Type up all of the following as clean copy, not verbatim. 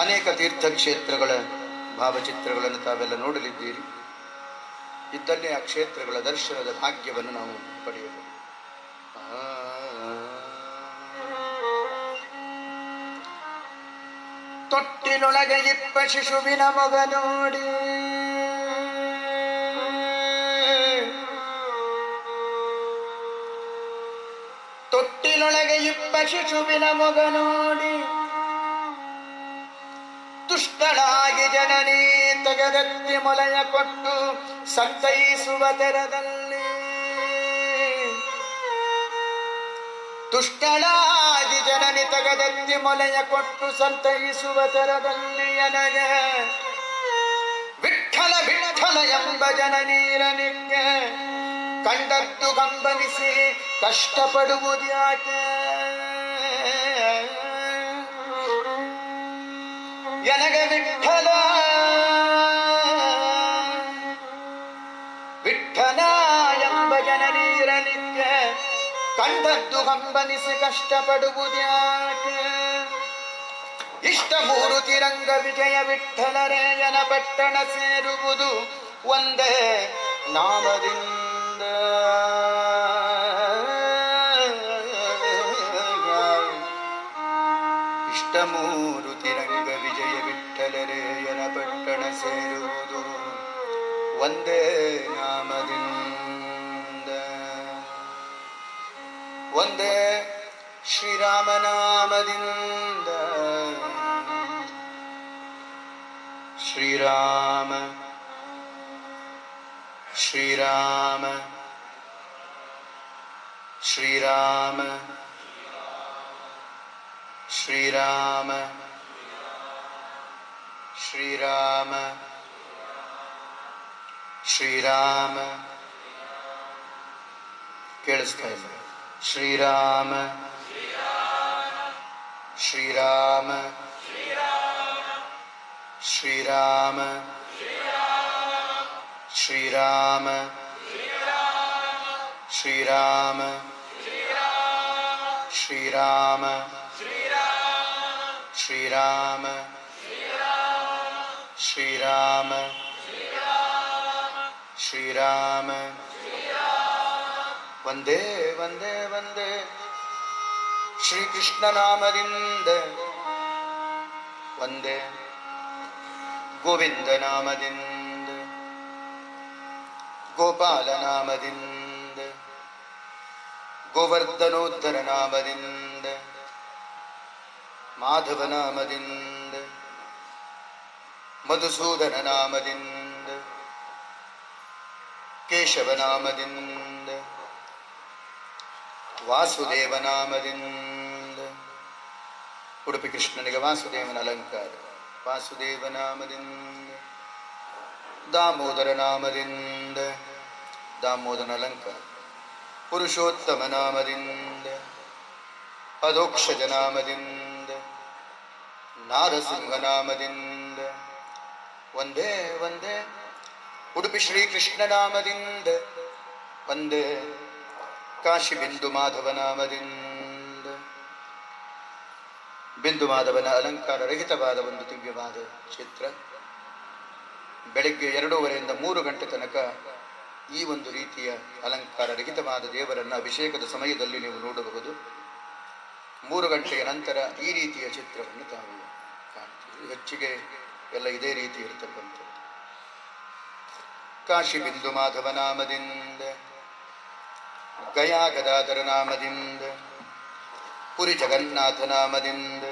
ಅನೇಕ ತೀರ್ಥಕ್ಷೇತ್ರಗಳ ಭಾವಚಿತ್ರಗಳನ್ನು ತಾವೆಲ್ಲ ನೋಡಲಿದ್ದೀರಿ. ಇದ್ದಲ್ಲೇ ಆ ಕ್ಷೇತ್ರಗಳ ದರ್ಶನದ ಭಾಗ್ಯವನ್ನು ನಾವು ಪಡೆಯಬಹುದು. ತೊಟ್ಟಿಲೊಳಗೆ ಇಪ್ಪ ಶಿಶುವಿನ ಮಗ ನೋಡಿ, ತೊಟ್ಟಿಲೊಳಗೆ ಇಪ್ಪ ಶಿಶುವಿನ ಮಗ ನೋಡಿ, ತುಷ್ಟಳಾಗಿ ಜನನಿ ತೆಗೆದೆತ್ತಿ ಮೊಲೆಯ ಕೊಟ್ಟು ಸಂತೈಸುವ ತೆರದಲ್ಲಿ, ತುಷ್ಟಳಾಗಿ ಜನನಿ ತೆಗೆದೆತ್ತಿ ಮೊಲೆಯ ಕೊಟ್ಟು ಸಂತೈಸುವ ತೆರದಲ್ಲಿ ನನಗೆ ವಿಠ್ಠಲ ವಿಠ್ಠಲ ಎಂಬ ಜನನೀರನಿಗೆ ಕಂಡದ್ದು ಗಂಬನಿಸಿ ಕಷ್ಟಪಡುವುದ್ಯಾಕೆ? ನನಗೆ ವಿಠ್ಠಲ ವಿಠ್ಠಲ ಎಂಬ ಜನನೀರನಿಗೆ ಕಂಡದ್ದು ಗಂಬನಿಸಿ ಕಷ್ಟಪಡುವುದ್ಯಾಕೆ? ಇಷ್ಟ ಮೂರುತಿ ರಂಗ ವಿಜಯ ವಿಠ್ಠಲರೇಯನ ಪಟ್ಟಣ ಸೇರುವುದು ಒಂದೇ ನಾಮದಿಂದ. ಇಷ್ಟ ಮೂರುತಿ ರಂಗ ವಿಜಯ ವಿಠ್ಠಲರೇಯನ ಪಟ್ಟಣ ಸೇರುವುದು ಒಂದೇ ನಾಮದಿಂದ. ಒಂದೇ ಶ್ರೀರಾಮನಾಮದಿಂದ. ಶ್ರೀರಾಮ ಶ್ರೀರಾಮ ಶ್ರೀರಾಮ ಶ್ರೀರಾಮ ಶ್ರೀರಾಮ ಶ್ರೀರಾಮ. ಕೇಳಿಸ್ತಾ ಇಲ್ಲ? ಶ್ರೀರಾಮ ಶ್ರೀರಾಮ ಶ್ರೀರಾಮ ಶ್ರೀರಾಮ ಶ್ರೀರಾಮ ಶ್ರೀರಾಮ ಶ್ರೀರಾಮ ಶ್ರೀರಾಮ ಶ್ರೀರಾಮ. ವಂದೇ ವಂದೇ ವಂದೇ ಶ್ರೀಕೃಷ್ಣ ನಾಮದಿಂದ. ವಂದೇ ಗೋವಿಂದ ನಾಮದಿಂದ. ಗೋಪಾಲ ನಾಮದಿಂದ. ಗೋವರ್ಧನೋದ್ಧರ ನಾಮದಿಂದ. ಮಾಧವ ನಾಮದಿಂದ. ಮಧುಸೂದನ ನಾಮದಿಂದ. ಕೇಶವ ನಾಮದಿಂದ. ವಾಸುದೇವ ನಾಮದಿಂದ. ಉಡುಪಿ ಕೃಷ್ಣನಿಗೆ ವಾಸುದೇವನ ಅಲಂಕಾರ. ವಾಸುದೇವ ನಾಮದಿಂದ. ದಾಮೋದರ ನಾಮದಿಂದ. ದಾಮೋದರನ ಅಲಂಕಾರ. ಪುರುಷೋತ್ತಮ ನಾಮದಿಂದ. ಅಧೋಕ್ಷಜ ನಾಮದಿಂದ. ನಾರಸಿಂಹ ನಾಮದಿಂದ. ಒಂದೇ ಒಂದೇ ಉಡುಪಿ ಶ್ರೀಕೃಷ್ಣ ನಾಮದಿಂದ. ಒಂದೇ ಕಾಶಿ ಬಿಂದು ಮಾಧವ ನಾಮದಿಂದ. ಬಿಂದು ಮಾಧವನ ಅಲಂಕಾರ ರಹಿತವಾದ ಒಂದು ದಿವ್ಯವಾದ ಚಿತ್ರ. ಬೆಳಗ್ಗೆ 2:30ರಿಂದ 3 ಗಂಟೆ ತನಕ ಈ ಒಂದು ರೀತಿಯ ಅಲಂಕಾರ ರಹಿತವಾದ ದೇವರನ್ನು ಅಭಿಷೇಕದ ಸಮಯದಲ್ಲಿ ನೀವು ನೋಡಬಹುದು. 3 ಗಂಟೆಯ ನಂತರ ಈ ರೀತಿಯ ಚಿತ್ರವನ್ನು ತಾವು ಕಾಣ್ತೀವಿ. ಹೆಚ್ಚಿಗೆ ಎಲ್ಲ ಇದೇ ರೀತಿ ಇರತಕ್ಕಂಥದ್ದು. ಕಾಶಿ ಬಿಂದು ಮಾಧವ ನಾಮದಿಂದ. ಗಯಾ ಗದಾಧರ ನಾಮದಿಂದ. ಪುರಿ ಜಗನ್ನಾಥ ನಾಮದಿಂದ.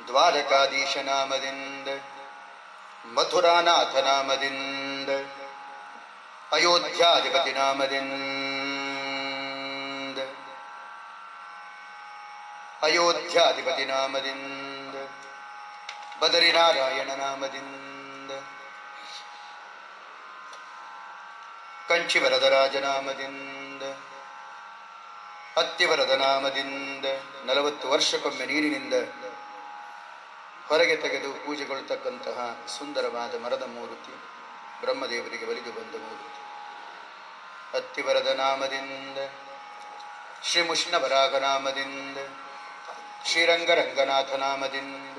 ದ್ವಾರಕಾಧೀಶ ನಾಮದಿಂದ. ಮಥುರಾನಾಥ ನಾಮದಿಂದ. ಅಯೋಧ್ಯಾಧಿಪತಿ ನಾಮದಿಂದ. ಅಯೋಧ್ಯಾಧಿಪತಿ ನಾಮದಿಂದ. ಬದರಿನಾರಾಯಣ ನಾಮದಿಂದ. ಕಂಚಿವರದರಾಜ ನಾಮದಿಂದ. ಅತ್ತಿವರದ ನಾಮದಿಂದ. 40 ವರ್ಷಕ್ಕೊಮ್ಮೆ ನೀರಿನಿಂದ ಹೊರಗೆ ತೆಗೆದು ಪೂಜೆಗೊಳ್ತಕ್ಕಂತಹ ಸುಂದರವಾದ ಮರದ ಮೂರ್ತಿ, ಬ್ರಹ್ಮದೇವರಿಗೆ ಒಲಿದು ಬಂದ ಮೂರ್ತಿ. ಅತ್ತಿವರದ ನಾಮದಿಂದ. ಶ್ರೀ ಮುಷ್ಣವರಾಗ ನಾಮದಿಂದ. ಶ್ರೀರಂಗರಂಗನಾಥ ನಾಮದಿಂದ.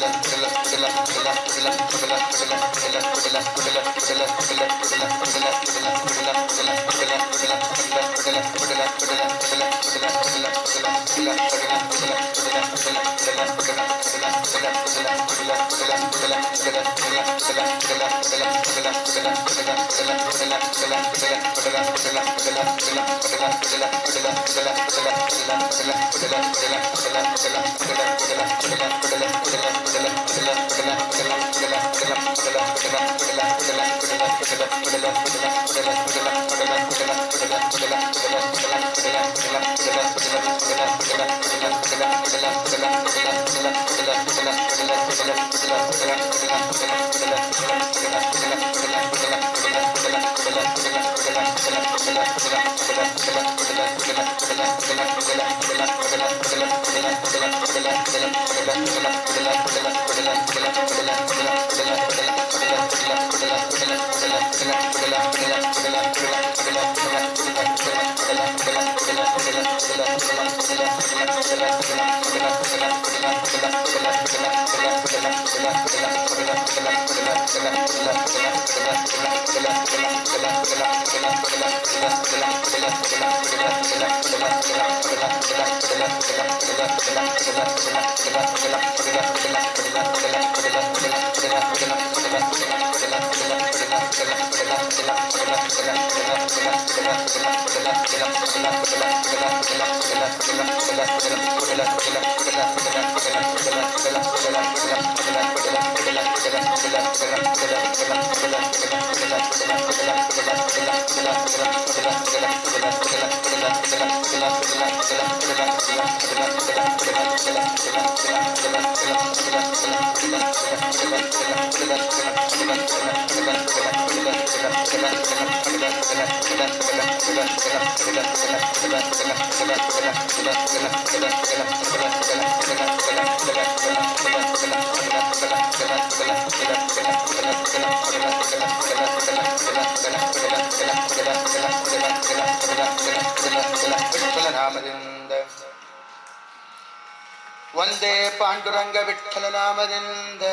ವಂದೇ ಪಾಂಡುರಂಗ ವಿಠಲ ನಾಮದಿಂದ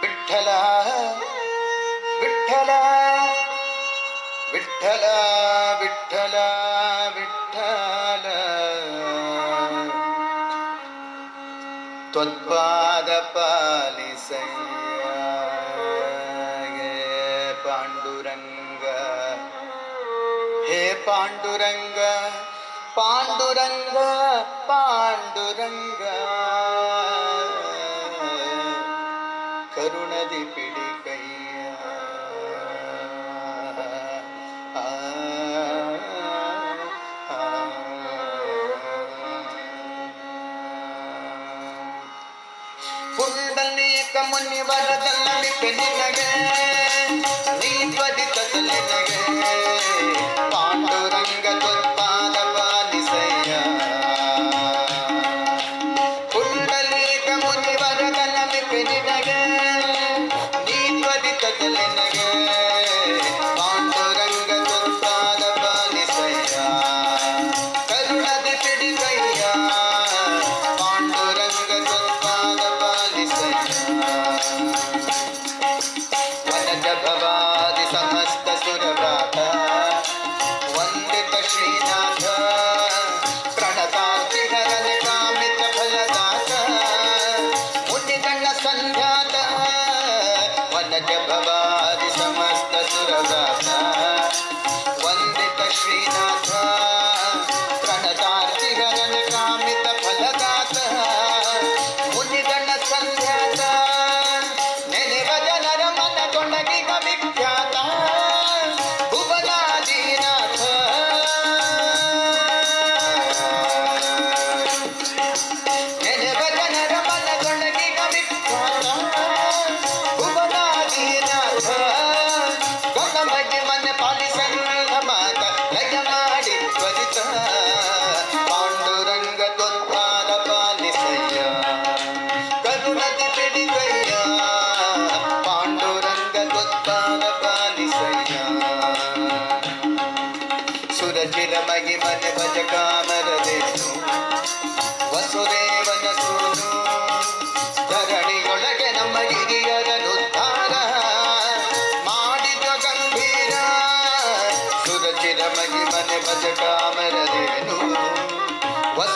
ವಿಠಲ ವಿಠಲ ವಿಠಲ ವಿಠಲ ವಿಠಲ ತ್ವತ್ಪಾದ ಪಾಲಿಸಯ್ಯ ಪಾಂಡುರಂಗ ಹೇ ಪಾಂಡುರಂಗ ಪಾಂಡುರಂಗ ಪಾಂಡುರಂಗ ಕರುಣದಿ ಪಿಡಿ ಕೈಯ ಪುಂಡಲೀಕ ಮುನಿವರದಲ್ಲಿ ನಿನಗೆ ನೀ ತ್ವರಿತ ನಿನಗೆ ಪಾಂಡುರಂಗ ತ್ವತ್ಪಾದ ಪಾಲಿಸಯ್ಯ ಪುಂಡಲೀಕ ಮುನಿವರದಲ್ಲಿ ನಿನಗೆ ನೀ ತ್ವರಿತ ನಿನಗೆ ಪಾಂಡುರಂಗ ತ್ವತ್ಪಾದ ಪಾಲಿಸಯ್ಯ ಕರುಣದಿ ಪಿಡಿಸಯ್ಯ ಪಾಂಡುರಂಗ ತ್ವತ್ಪಾದ ಪಾಲಿಸಯ್ಯ ವನಜ ಭವಾದಿ ಸಮಸ್ತ ಸುರಭಾತ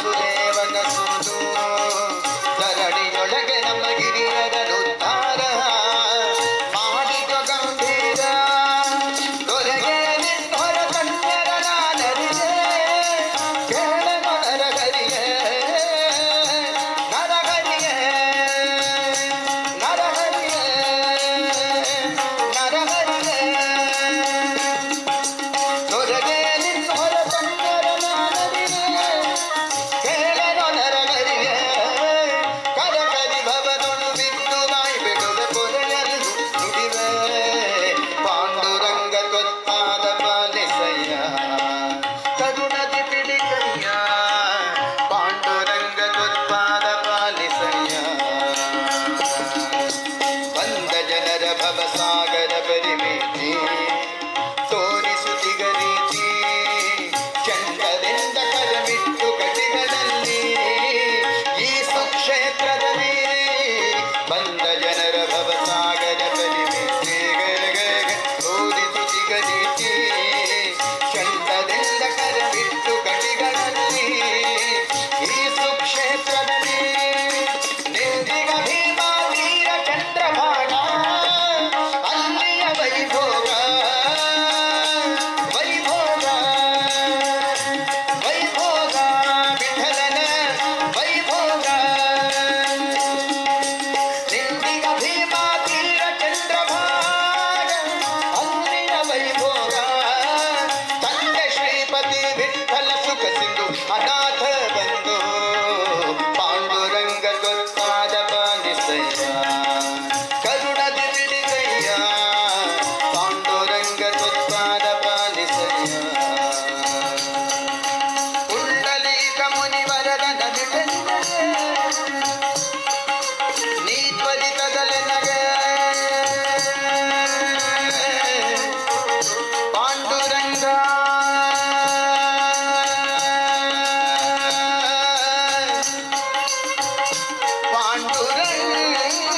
ವಾಸುದೇವನ ಸುದು ಧರಣಿಯೊಳಗೆ ನಮ್ಮ ಗಿರಿಯರನು ಉದ್ಧಾರ ಮಾಡಿದ ಗಂಭೀರ ದೊರೆಗೆ ನಿನ್ನೊರ ಕನ್ಯರ ನಾನರಿಗೆ ಕೇಳನು ನರಹರಿಗೆ ನರಹರಿಗೆ ನರಹರಿಗೆ ನರಹರಿಗೆ ದೊರೆಗೆ ನಿನ್ನೊರ ಕನ್ಯರ ನಾನರಿಗೆ ಕೇಳನು ನರಹರಿಗೆ ಕರಕರಿ ಭವದೊಳು ಬಿದ್ದು ಬಾಯಿ ಬಿಡುವೆ ಪೊರೆಯಲು ನುಡಿವೆ ಪಾಂಡುರಂಗ ಗೊತ್ತಾದ ಪಾಲಿಸಯ್ಯ ಕರುಣದಿ ಪಿಡಿಕಯ್ಯ ಪಾಂಡುರಂಗ ಗೊತ್ತಾದ ಪಾಲಿಸಯ್ಯ ಬಂದ ಜನರ ಭವಸಾಗರ ಪರಿಮಿತಿ ತೋರಿಸುತ್ತಿಗ ರೀತಿ ಚಂಡದಿಂದ ಕರಮಿಟ್ಟು ಕಟಿಗಳಲ್ಲಿ ಈ ಸುಕ್ಷೇತ್ರದಲ್ಲಿ ಬಂದ ಜನರ ಭವಸಾಗರ ಪರಿಮಿತಿ ತೋರಿಸುತ್ತಿಗ ರೀತಿ ಚಂಡದಿಂದ ಕರಮಿಟ್ಟು ಕಟಿಗಳಲ್ಲಿ ಈ ಸುಕ್ಷೇತ್ರದಲ್ಲಿ ನಿಂದಿಗ ಭೀಮಾ ವೀರ ಚಂದ್ರಭಾಗ ಅಲ್ಲಿಯ ವೈಭೋಗ ವೈಭೋಗ ವೈಭೋಗ ವಿಠಲನ ವೈಭೋಗ ನಿಂದಿಗ ಭೀಮಾ ತೀರ ಚಂದ್ರಭಾಗ ಅಲ್ಲಿಯ ವೈಭೋಗ ತಂದೆ ಶ್ರೀಪತಿ ವಿಠಲ ಸುಖ ಸಿಂಧು ಅನಾಥ ಬಂದು ಪಾಂಡುರಂಗ ಗೊತ್ತಾದ ಪಾಲಿಸಯ್ಯ ಕರುಣದಿ ಬಿಡಿಗಯ್ಯ ಪಾಂಡುರಂಗ ಗೊತ್ತಾದ ಪಾಲಿಸಯ್ಯ ಕುಂಡಲೀಕ ಮುನಿವರದನ ವಿಠಲನೆ ನೀ ತ್ವರಿತದಲೆ ನಗೆ ಪಾಂಡುರಂಗ ಪಾಂಡುರಂಗ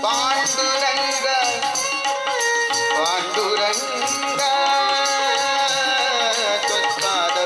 ಪಾಂಡುರಂಗ ಪಾಂಡುರಂಗ ಗೊತ್ತಾದ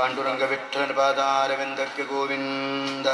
ಪಾಂಡುರಂಗ ವಿಠ್ಠಲನ ಪಾದಾರವಿಂದಕ್ಕೆ ಗೋವಿಂದ.